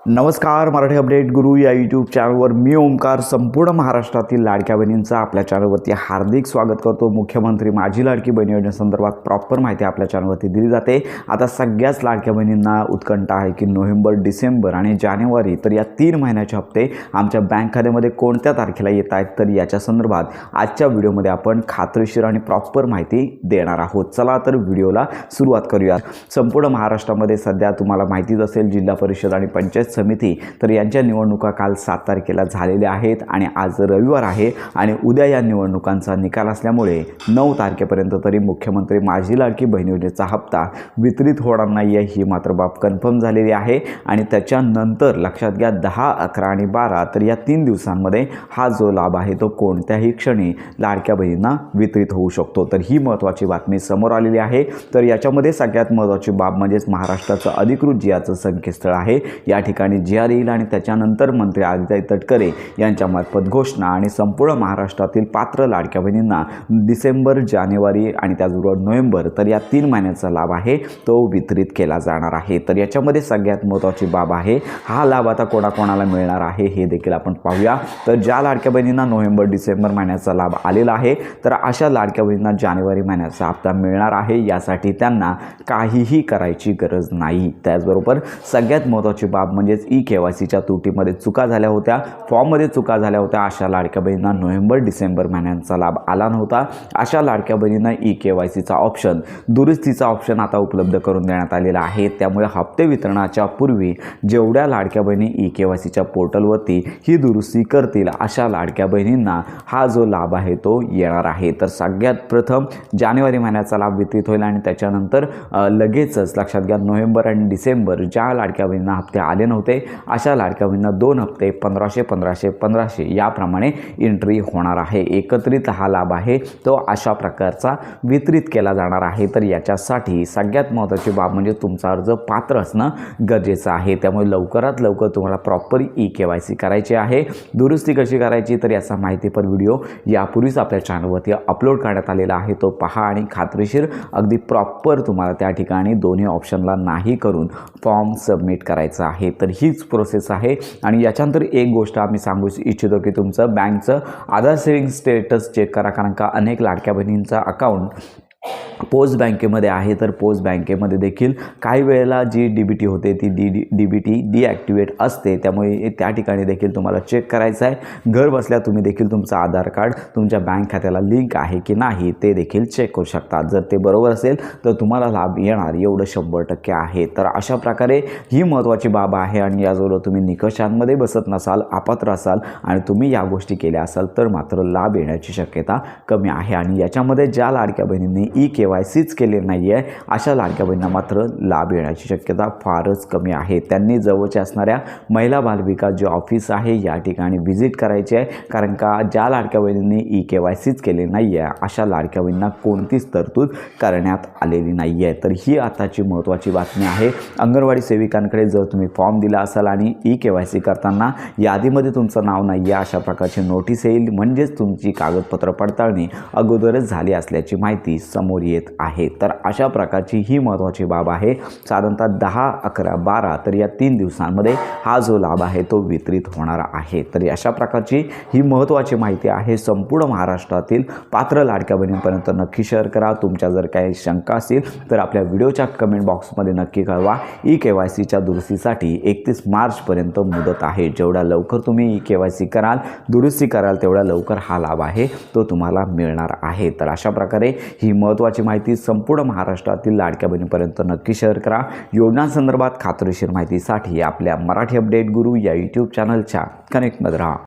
नमस्कार, मराठी अपडेट गुरु या यूट्यूब चॅनलवर मी ओमकार संपूर्ण महाराष्ट्रातील लाडक्या बहिणींचा आपल्या चॅनलवरती हार्दिक स्वागत करतो। मुख्यमंत्री माझी लाडकी बहीण योजनेसंदर्भात प्रॉपर माहिती आपल्या चॅनलवरती दिली जाते। आता सगळ्याच लाडक्या बहिणींना उत्कंठा आहे की नोव्हेंबर, डिसेंबर आणि जानेवारी तर या 3 महिन्याचे हप्ते आमच्या बँक खात्यामध्ये कोणत्या तारखेला येत आहेत, तर याच्या संदर्भात आजच्या व्हिडिओमध्ये आपण खात्रीशीर आणि प्रॉपर माहिती देणार आहोत। चला तर व्हिडिओला सुरुवात करूया। संपूर्ण महाराष्ट्रामध्ये सध्या तुम्हाला माहितीच असेल जिल्हा परिषद आणि पंचायत समिती तर यांच्या निवडणुका काल 7 तारखेला झालेल्या आहेत आणि आज रविवार आहे आणि उद्या या निवडणुकांचा निकाल असल्यामुळे 9 तारखेपर्यंत तरी मुख्यमंत्री माझी लाडकी बहीण योजनेचा हप्ता वितरित होणार नाही आहे ही मात्र बाब कन्फर्म झालेली आहे। आणि त्याच्यानंतर लक्षात घ्या 10, 11 आणि 12 तर या 3 दिवसांमध्ये हा जो लाभ आहे तो कोणत्याही क्षणी लाडक्या बहिणींना वितरित होऊ शकतो। तर ही महत्त्वाची बातमी समोर आलेली आहे। तर याच्यामध्ये सगळ्यात महत्त्वाची बाब म्हणजेच महाराष्ट्राचं अधिकृत जियाचं संकेतस्थळ आहे। या ठिकाणी जिआर येईल आणि त्याच्यानंतर मंत्री आदित्य तटकरे यांच्यामार्फत घोषणा आणि संपूर्ण महाराष्ट्रातील पात्र लाडक्या बहिणींना डिसेंबर, जानेवारी आणि त्याचबरोबर नोव्हेंबर तर या 3 महिन्याचा लाभ आहे तो वितरित केला जाणार आहे। तर याच्यामध्ये सगळ्यात महत्त्वाची बाब आहे हा लाभ आता कोणाकोणाला मिळणार आहे हे देखील आपण पाहूया। तर ज्या लाडक्या बहिणींना नोव्हेंबर, डिसेंबर महिन्याचा लाभ आलेला आहे तर अशा लाडक्या बहिणींना जानेवारी महिन्याचा हप्ता मिळणार आहे। यासाठी त्यांना काहीही करायची गरज नाही। त्याचबरोबर सगळ्यात महत्त्वाची बाब म्हणजेच KYCच्या त्रुटीमध्ये चुका झाल्या होत्या, फॉर्ममध्ये चुका झाल्या होत्या, अशा लाडक्या बहिणींना नोव्हेंबर, डिसेंबर महिन्यांचा लाभ आला नव्हता। अशा लाडक्या बहिणींना KYCचा ऑप्शन, दुरुस्तीचा ऑप्शन आता उपलब्ध करून देण्यात आलेला आहे। त्यामुळे हप्ते वितरणाच्या पूर्वी जेवढ्या लाडक्या बहिणी KYCच्या पोर्टलवरती ही दुरुस्ती करतील अशा लाडक्या बहिणींना हा जो लाभ आहे तो येणार आहे। तर सगळ्यात प्रथम जानेवारी महिन्याचा लाभ वितरित होईल आणि त्याच्यानंतर लगेचच लक्षात घ्या नोव्हेंबर आणि डिसेंबर ज्या लाडक्या बहिणींना हप्ते आले नव्हते अशा लाडक्या बहिणींना 2 हप्ते 1500, 1500, 1500 याप्रमाणे एंट्री होणार आहे। एकत्रित हा लाभ आहे तो अशा प्रकारचा वितरित केला जाणार आहे। तर याच्यासाठी सगळ्यात महत्त्वाची बाब म्हणजे तुमचा अर्ज पात्र असणं गरजेचं आहे। त्यामुळे लवकरात लवकर तुम्हाला प्रॉपर KYC करायची आहे। दुरुस्ती कशी करायची तर याचा माहितीपर व्हिडिओ यापूर्वीच आपल्या चॅनलवरती अपलोड करण्यात आलेला आहे, तो पहा आणि खात्रीशीर अगदी प्रॉपर तुम्हाला त्या ठिकाणी दोन्ही ऑप्शनला नाही करून फॉर्म सबमिट करायचा आहे। तर हीच प्रोसेस आहे। आणि याच्यानंतर एक गोष्ट आम्ही सांगू इच्छितो की तुमचं बँकचं आधार सेविंग स्टेटस चेक करा, कारण का अनेक लाडक्या बहिणींचा अकाउंट पोस्ट बँकेमध्ये आहे। तर पोस्ट बँकेमध्ये देखील काही वेळेला जी DBT होते ती DBT डिॲक्टिवेट असते, त्यामुळे त्या ठिकाणी देखील तुम्हाला चेक करायचं आहे। घर बसल्या तुम्ही देखील तुमचं आधार कार्ड तुमच्या बँक खात्याला लिंक आहे की नाही ते देखील चेक करू शकता। जर ते बरोबर असेल तर तुम्हाला लाभ येणार एवढं 100% आहे। तर अशा प्रकारे ही महत्त्वाची बाब आहे। आणि याजवळ तुम्ही निकषांमध्ये बसत नसाल, अपात्र असाल आणि तुम्ही या गोष्टी केल्या असाल तर मात्र लाभ येण्याची शक्यता कमी आहे। आणि याच्यामध्ये ज्या लाडक्या बहिणींनी KYCच केले नाही आहे अशा लाडक्या बहिणींना मात्र लाभ येण्याची शक्यता फारच कमी आहे। त्यांनी जवळच्या असणाऱ्या महिला बालविकास जे ऑफिस आहे या ठिकाणी व्हिजिट करायची आहे, कारण का ज्या लाडक्या बहिणींनी KYCच केले नाही आहे अशा लाडक्या बहिणींना कोणतीच तरतूद करण्यात आलेली नाही आहे। तर ही आताची महत्त्वाची बातमी आहे। अंगणवाडी सेविकांकडे जर तुम्ही फॉर्म दिला असाल आणि KYC करताना यादीमध्ये तुमचं नाव नाही आहे अशा प्रकारची नोटीस येईल, म्हणजेच तुमची कागदपत्र पडताळणी अगोदरच झाली असल्याची माहिती समोर येत आहे। तर अशा प्रकारची ही महत्त्वाची बाब आहे। साधारणतः 10, 11, 12 तर या 3 दिवसांमध्ये हा जो लाभ आहे तो वितरित होणार आहे। तर अशा प्रकारची ही महत्त्वाची माहिती आहे। संपूर्ण महाराष्ट्रातील पात्र लाडक्या बहिणींपर्यंत नक्की शेअर करा। तुमच्या जर काही शंका असतील तर आपल्या व्हिडिओच्या कमेंट बॉक्समध्ये नक्की कळवा। KYCच्या दुरुस्तीसाठी 31 मार्चपर्यंत मुदत आहे। जेवढ्या लवकर तुम्ही KYC कराल, दुरुस्ती कराल तेवढ्या लवकर हा लाभ आहे तो तुम्हाला मिळणार आहे। तर अशा प्रकारे ही महत्त्वाची माहिती संपूर्ण महाराष्ट्रातील लाडक्या बहिणीपर्यंत नक्की शेअर करा। योजनांसंदर्भात खात्रीशीर माहितीसाठी आपल्या मराठी अपडेट गुरु या यूट्यूब चॅनलच्या कनेक्टमध्ये राहा।